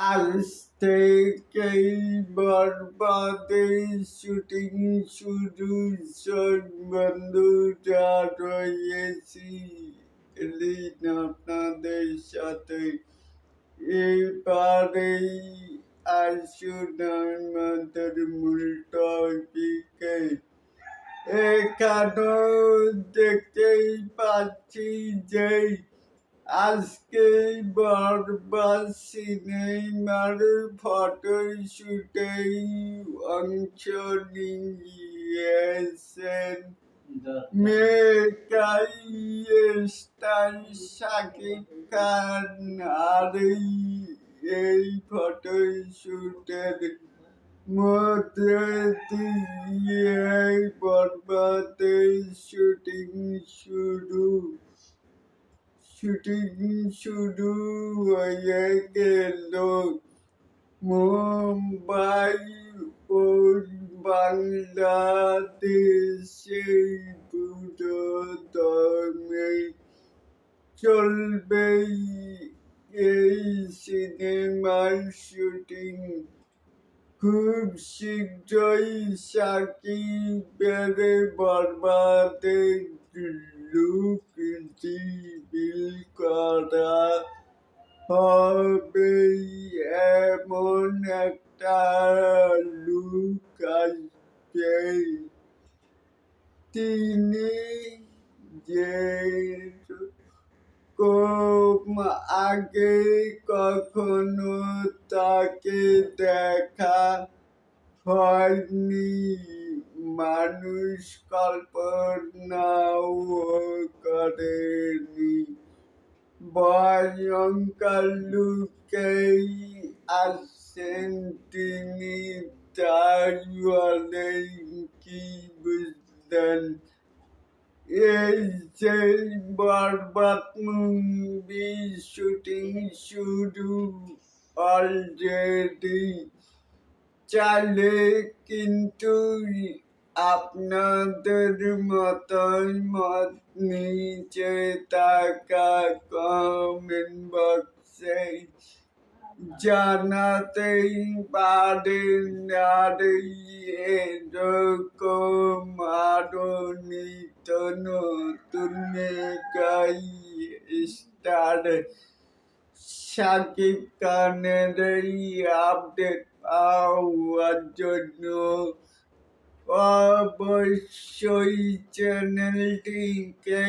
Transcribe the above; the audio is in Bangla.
আজ থেকেই বরবাদের শুটিং শুরু। সব বন্ধুরা রয়েছি এদিন আপনাদের সাথে। এবারেই আসুন আমাদের মূল টপিকে। এখানেও দেখতেই পাচ্ছি যে আজকে বরবাদ সিনেমার ফটোশুটে অংশ নিয়েছেন মেকাই স্টার শাকিব খান। আর এই ফটোশুটের মধ্যে দিয়ে বরবাদের শুটিং শুরু হয়ে গেল। মুম্বাই ও বাংলাদেশে পুরো দমে চলবে এই সিনেমার শুটিং। খুব শীঘ্রই শাকিবের বরবাদের লুক রিভিল করা হবে। এমন একটা লুক আসবে তিনি যেরকম আগে কখনো তাকে দেখা হয়নি, মানুষ কল্পনাও করেনি। ভয়ঙ্কর লুকেই আসছেন তিনি, তাই বলেই কি বুঝলেন এই যে বরবাদ মুভি শুটিং শুরু অলরেডি। চাইলে কিন্তু আপনাদের মতামত নিচে থাকা কমেন্ট বক্সে জানাতেই পারেন। আর এরকম আরো নিত্য নতুন মেগাই স্টার শাকিব খানের এই আপডেট পাওয়ার জন্য অবশ্যই চ্যানেলটিকে